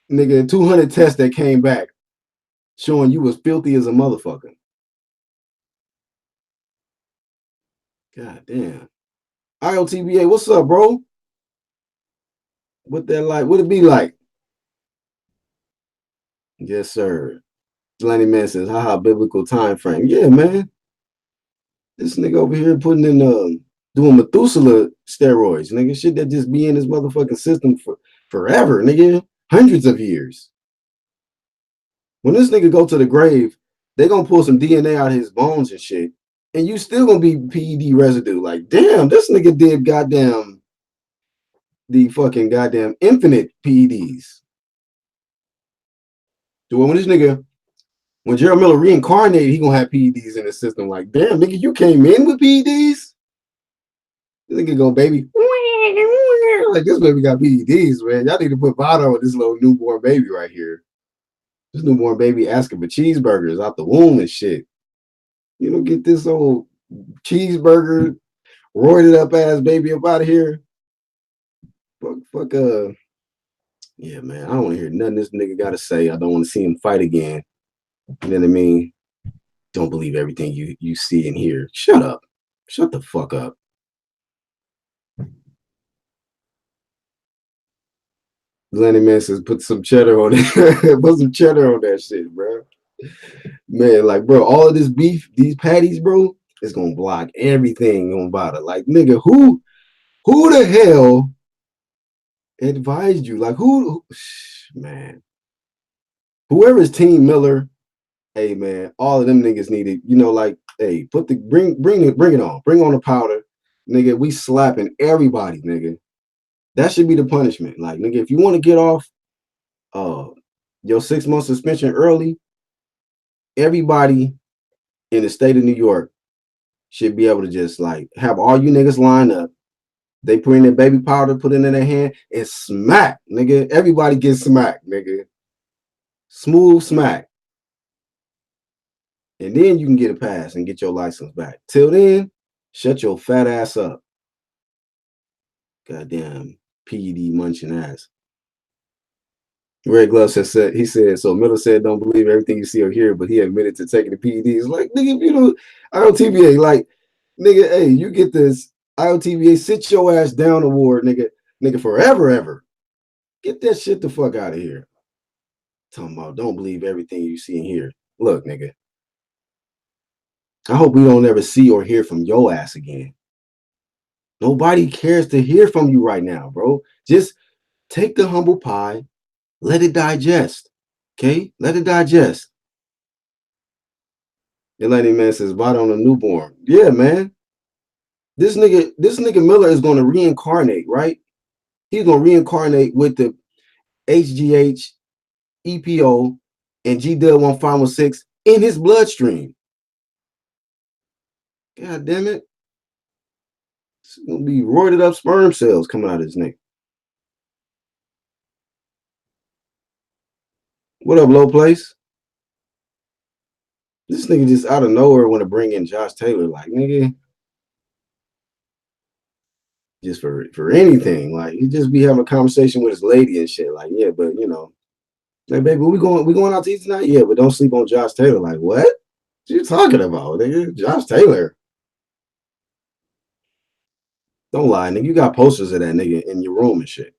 200 tests that came back showing you was filthy as a motherfucker. God damn. IOTBA, what's up, bro? What that like? What it be like? Yes, sir. Lenny Man says, haha, biblical time frame. Yeah, man. This nigga over here putting in doing Methuselah steroids, nigga. Shit that just be in his motherfucking system for forever, nigga. Hundreds of years. When this nigga go to the grave, they gonna pull some DNA out of his bones and shit. And you still gonna be PED residue. Like, damn, this nigga did the fucking goddamn infinite PEDs. So when this nigga, when Gerald Miller reincarnated, he gonna have PEDs in his system. Like, damn, nigga, you came in with PEDs? This nigga go, baby. Like, this baby got PEDs, man. Y'all need to put Vado on this little newborn baby right here. This newborn baby asking for cheeseburgers out the womb and shit. You don't get this old cheeseburger, roided up ass baby up out of here. Fuck, yeah, man. I don't want to hear nothing this nigga got to say. I don't want to see him fight again. You know what I mean? Don't believe everything you see and hear. Shut up. Shut the fuck up. Lenny Man says, put some cheddar on it. Put some cheddar on that shit, bro. Man, like, bro, all of this beef, these patties, bro, is gonna block everything on Vada. Like, nigga, who the hell advised you? Like, who man, whoever's Team Miller, hey man, all of them niggas needed, like, hey, bring it on. Bring on the powder. Nigga, we slapping everybody, nigga. That should be the punishment. Like, nigga, if you want to get off your 6-month suspension early, everybody in the state of New York should be able to just like have all you niggas line up. They put in their baby powder, put it in their hand, and smack, nigga. Everybody gets smacked, nigga. Smooth smack. And then you can get a pass and get your license back. Till then, shut your fat ass up. Goddamn PED munching ass. Red Glove said, he said, so Miller said, don't believe everything you see or hear, but he admitted to taking the PEDs. Like, nigga, you know, IOTBA, like, nigga, hey, you get this IOTBA sit your ass down award, nigga, forever, ever. Get that shit the fuck out of here. Talking about don't believe everything you see and hear. Look, nigga, I hope we don't ever see or hear from your ass again. Nobody cares to hear from you right now, bro. Just take the humble pie. Let it digest. Okay? Let it digest. The lady man says, bought on a newborn. Yeah, man. This nigga Miller is going to reincarnate, right? He's going to reincarnate with the HGH, EPO, and G-Dub1516 in his bloodstream. God damn it. It's going to be roided up sperm cells coming out of his neck. What up, low place? This nigga just out of nowhere want to bring in Josh Taylor. Like, nigga, just for anything. Like, he just be having a conversation with his lady and shit. Like, yeah, but you know, like, baby, we going out to eat tonight? Yeah, but don't sleep on Josh Taylor. Like, what you talking about, nigga? Josh Taylor. Don't lie, nigga. You got posters of that nigga in your room and shit.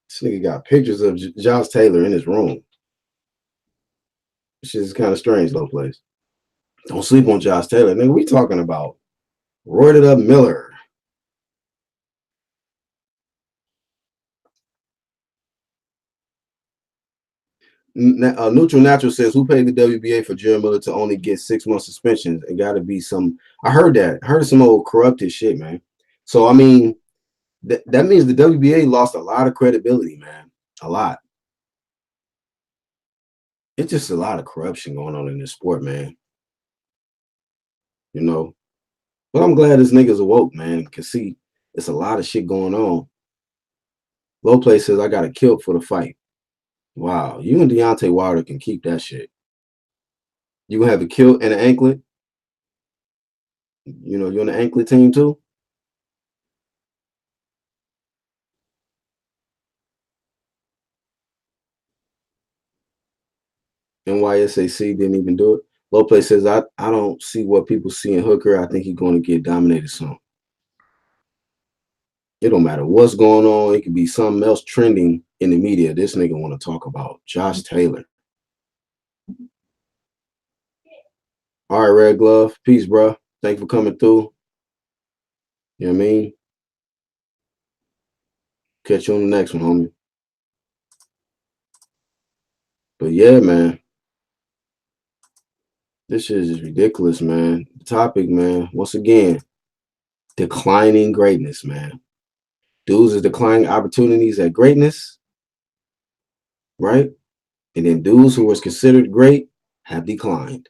This nigga got pictures of Josh Taylor in his room. This shit is kind of strange, low place. Don't sleep on Josh Taylor, nigga. We talking about roided up Miller. Neutral Natural says, who paid the WBA for Gerald Miller to only get 6-month suspensions? It got to be some. I heard that. I heard some old corrupted shit, man. So I mean, that means the WBA lost a lot of credibility, man. A lot. It's just a lot of corruption going on in this sport, man. You know. But I'm glad this nigga's awoke, man. Can see it's a lot of shit going on. Low Play says I got a kilt for the fight. Wow, you and Deontay Wilder can keep that shit. You gonna have a kilt and an anklet? You know, you're on the anklet team too? NYSAC didn't even do it. Low Play says I don't see what people see in Hooker. I think he's going to get dominated soon. It don't matter what's going on. It could be something else trending in the media. This nigga want to talk about Josh Taylor. All right, Red Glove. Peace, bro. Thank you for coming through. You know what I mean? Catch you on the next one, homie. But yeah, man. This shit is ridiculous, man. The topic, man. Once again, declining greatness, man. Dudes is declining opportunities at greatness, right? And then dudes who was considered great have declined.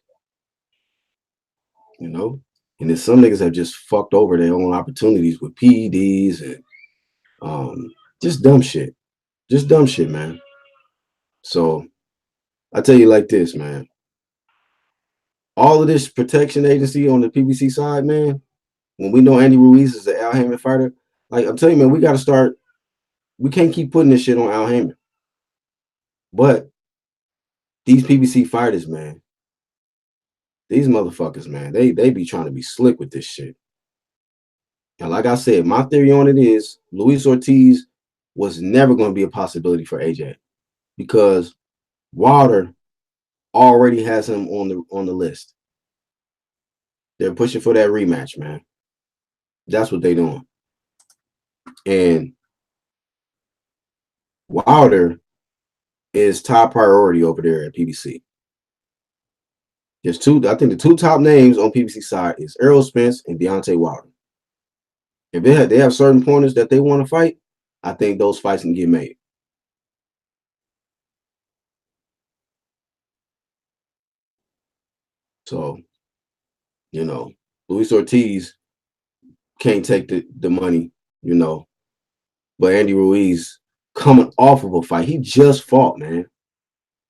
You know? And then some niggas have just fucked over their own opportunities with PEDs and just dumb shit. Just dumb shit, man. So I tell you like this, man. All of this protection agency on the PBC side, man, when we know Andy Ruiz is an Al Haymon fighter, like I'm telling you, man, we got to start. We can't keep putting this shit on Al Haymon. But these PBC fighters, man, these motherfuckers, man, they be trying to be slick with this shit. And like I said, my theory on it is Luis Ortiz was never going to be a possibility for AJ because Wilder already has him on the list. They're pushing for that rematch, man. That's what they're doing. And Wilder is top priority over there at PBC. There's I think the two top names on PBC side is Errol Spence and Deontay Wilder. If they have certain pointers that they want to fight, I think those fights can get made. So, you know, Luis Ortiz can't take the money, you know, but Andy Ruiz coming off of a fight, he just fought, man.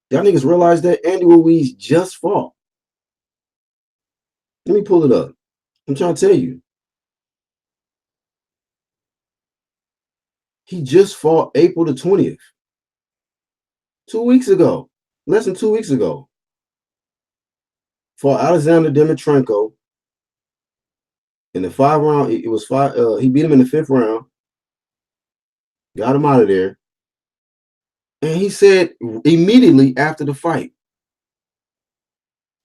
Y'all niggas realize that Andy Ruiz just fought. Let me pull it up. I'm trying to tell you. He just fought April the 20th. 2 weeks ago. Less than 2 weeks ago. Fought Alexander Dimitrenko in the 5 round. It was 5. He beat him in the 5th round. Got him out of there. And he said immediately after the fight,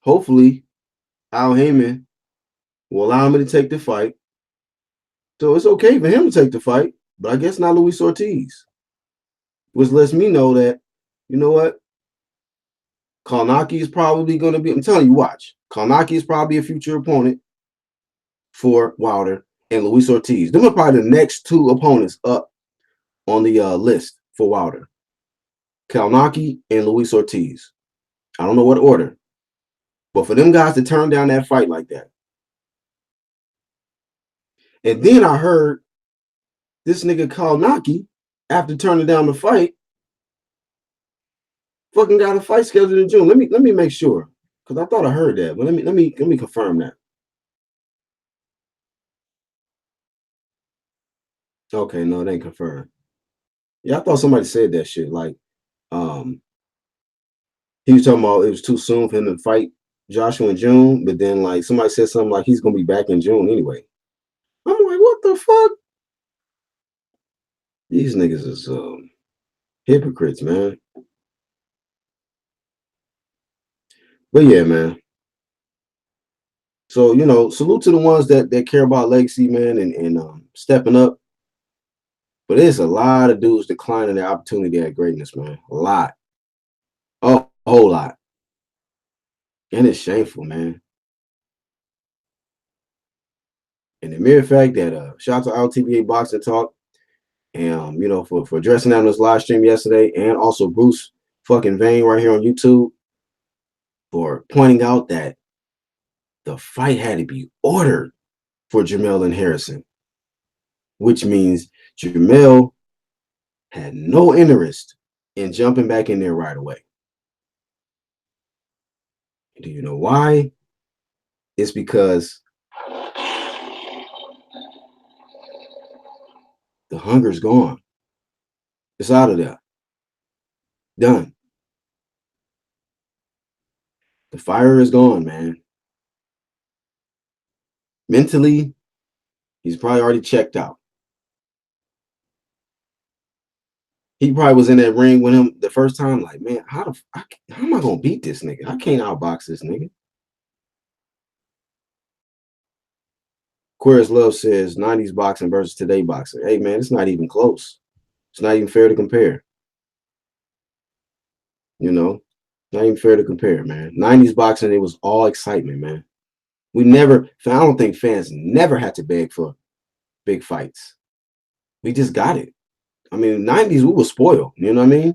hopefully Al Haymon will allow me to take the fight. So it's okay for him to take the fight, but I guess not Luis Ortiz. Which lets me know that, you know what? Kalnaki is probably going to be, I'm telling you, watch. Kalnaki is probably a future opponent for Wilder and Luis Ortiz. Them are probably the next 2 opponents up on the list for Wilder. Kalnaki and Luis Ortiz. I don't know what order. But for them guys to turn down that fight like that. And then I heard this nigga Kalnaki, after turning down the fight, fucking got a fight scheduled in June. Let me make sure. Because I thought I heard that. But let me confirm that. Okay, no, it ain't confirmed. Yeah, I thought somebody said that shit. Like, he was talking about it was too soon for him to fight Joshua in June, but then like somebody said something like he's gonna be back in June anyway. I'm like, what the fuck? These niggas is hypocrites, man. But yeah, man. So you know, salute to the ones that care about legacy, man, and stepping up. But there's a lot of dudes declining their opportunity at greatness, man. A lot. Oh, a whole lot. And it's shameful, man. And the mere fact that shout out to LTBA Boxing Talk, And you know, for addressing that on this live stream yesterday, and also Bruce fucking Vane right here on YouTube for pointing out that the fight had to be ordered for Jamel and Harrison, which means Jamel had no interest in jumping back in there right away. Do you know why? It's because the hunger's gone. It's out of there. Done. The fire is gone, man. Mentally, he's probably already checked out. He probably was in that ring with him the first time, like, man, how am I gonna beat this nigga? I can't outbox this nigga. Aquarius Love says 90s boxing versus today boxing. Hey man, it's not even close. It's not even fair to compare. You know, not even fair to compare, man. 90s boxing, it was all excitement, man. I don't think fans never had to beg for big fights. We just got it. I mean, 90s, we were spoiled. You know what I mean?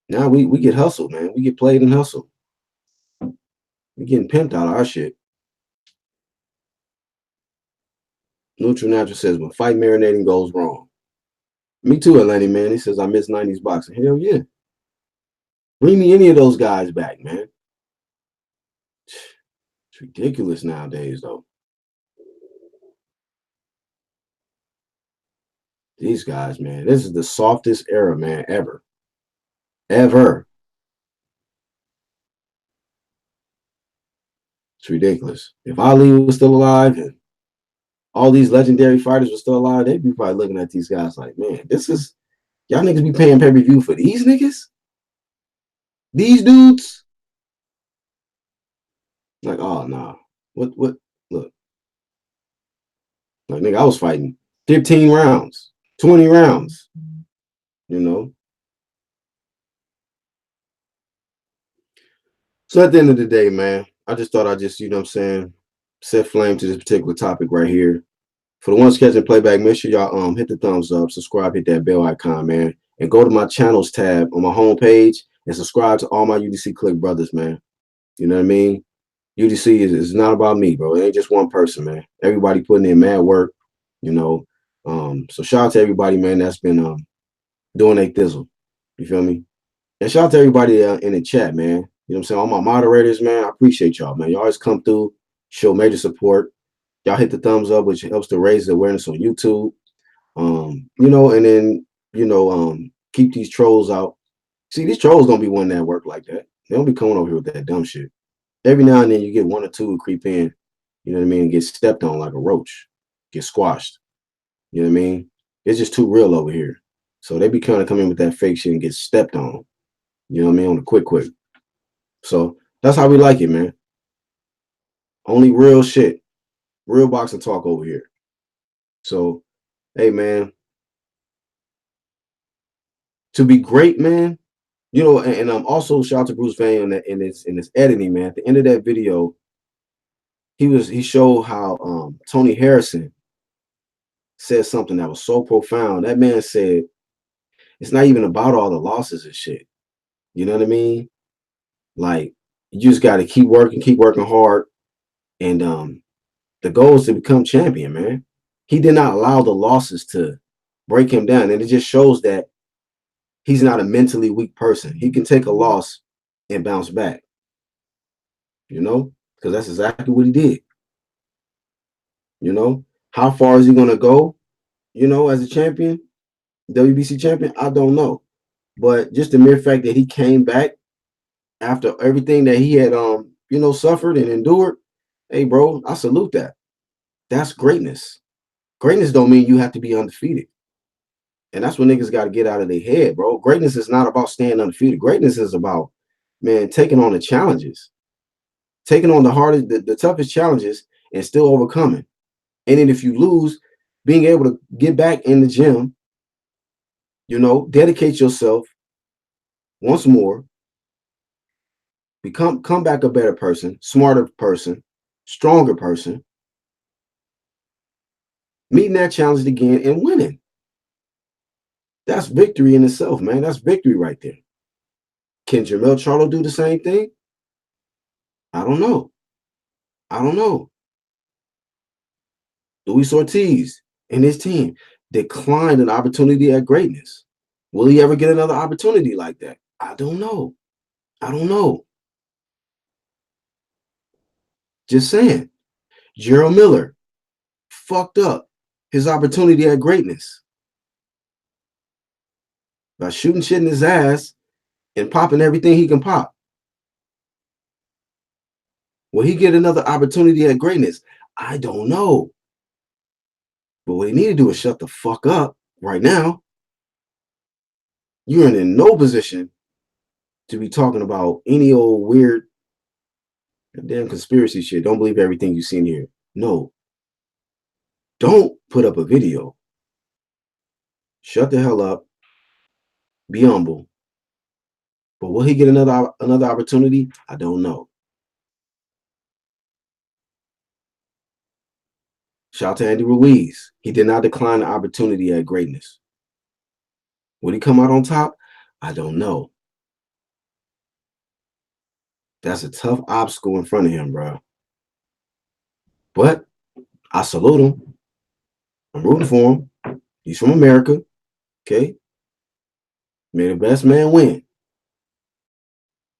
Now we get hustled, man. We get played and hustled. We getting pimped out of our shit. Neutral Natural says, when fight marinating goes wrong. Me too, Atlantic, man. He says, I miss 90s boxing. Hell yeah. Bring me any of those guys back, man. It's ridiculous nowadays, though. These guys, man. This is the softest era, man, ever. Ever. It's ridiculous. If Ali was still alive and all these legendary fighters were still alive, they'd be probably looking at these guys like, man, this is, y'all niggas be paying pay-per-view for these niggas? These dudes? Like, oh, nah. What, look. Like, nigga, I was fighting 15 rounds, 20 rounds, you know? So at the end of the day, man, I just thought I'd just, you know what I'm saying, set flame to this particular topic right here. For the ones catching playback, make sure y'all hit the thumbs up, subscribe, hit that bell icon, man, and go to my channels tab on my homepage and subscribe to all my UDC Click brothers, man. You know what I mean? UDC is not about me, bro. It ain't just one person, man. Everybody putting in mad work, you know. So shout out to everybody, man, that's been doing a thizzle. You feel me? And shout out to everybody in the chat, man. You know what I'm saying? All my moderators, man, I appreciate y'all, man. Y'all always come through, show major support. Y'all hit the thumbs up, which helps to raise the awareness on YouTube. You know, and then, you know, keep these trolls out. See, these trolls don't be wanting that work like that. They don't be coming over here with that dumb shit. Every now and then you get one or two who creep in, you know what I mean, and get stepped on like a roach, get squashed. You know what I mean? It's just too real over here. So they be kind of coming with that fake shit and get stepped on. You know what I mean? On the quick. So that's how we like it, man. Only real shit. Real boxing talk over here. So, hey, man. To be great, man. You know, and also shout out to Bruce Vane in his editing, man. At the end of that video, he showed how Tony Harrison said something that was so profound. That man said, it's not even about all the losses and shit. You know what I mean? Like, you just got to keep working hard. And the goal is to become champion, man. He did not allow the losses to break him down. And it just shows that he's not a mentally weak person. He can take a loss and bounce back, you know, because that's exactly what he did. You know, how far is he going to go, you know, as a champion, WBC champion? I don't know. But just the mere fact that he came back after everything that he had, you know, suffered and endured, hey, bro, I salute that. That's greatness. Greatness don't mean you have to be undefeated. And that's what niggas got to get out of their head, bro. Greatness is not about staying undefeated. Greatness is about, man, taking on the challenges, taking on the hardest, the toughest challenges and still overcoming. And then if you lose, being able to get back in the gym, you know, dedicate yourself once more, come back a better person, smarter person, stronger person, meeting that challenge again and winning. That's victory in itself, man. That's victory right there. Can Jermell Charlo do the same thing? I don't know. I don't know. Luis Ortiz and his team declined an opportunity at greatness. Will he ever get another opportunity like that? I don't know. I don't know. Just saying. Gerald Miller fucked up his opportunity at greatness by shooting shit in his ass and popping everything he can pop. Will he get another opportunity at greatness? I don't know. But what he need to do is shut the fuck up right now. You're in no position to be talking about any old weird damn conspiracy shit. Don't believe everything you see in here. No. Don't put up a video. Shut the hell up. Be humble. But will he get another opportunity? I don't know. Shout out to Andy Ruiz. He did not decline the opportunity at greatness. Will he come out on top? I don't know. That's a tough obstacle in front of him, bro. But I salute him. I'm rooting for him. He's from America. Okay. May the best man win.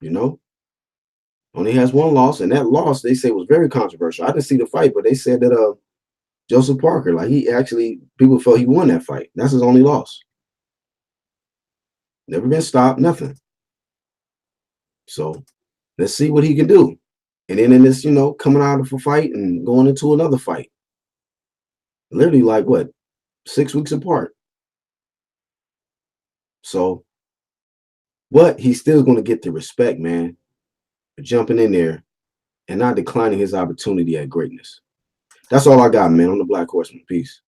You know? Only has one loss, and that loss they say was very controversial. I didn't see the fight, but they said that Joseph Parker, like he actually, people felt he won that fight. That's his only loss. Never been stopped, nothing. So let's see what he can do. And then in this, coming out of a fight and going into another fight. Literally like what? 6 weeks apart. So, but he's still going to get the respect, man, for jumping in there and not declining his opportunity at greatness. That's all I got, man, on the Black Horseman. Peace.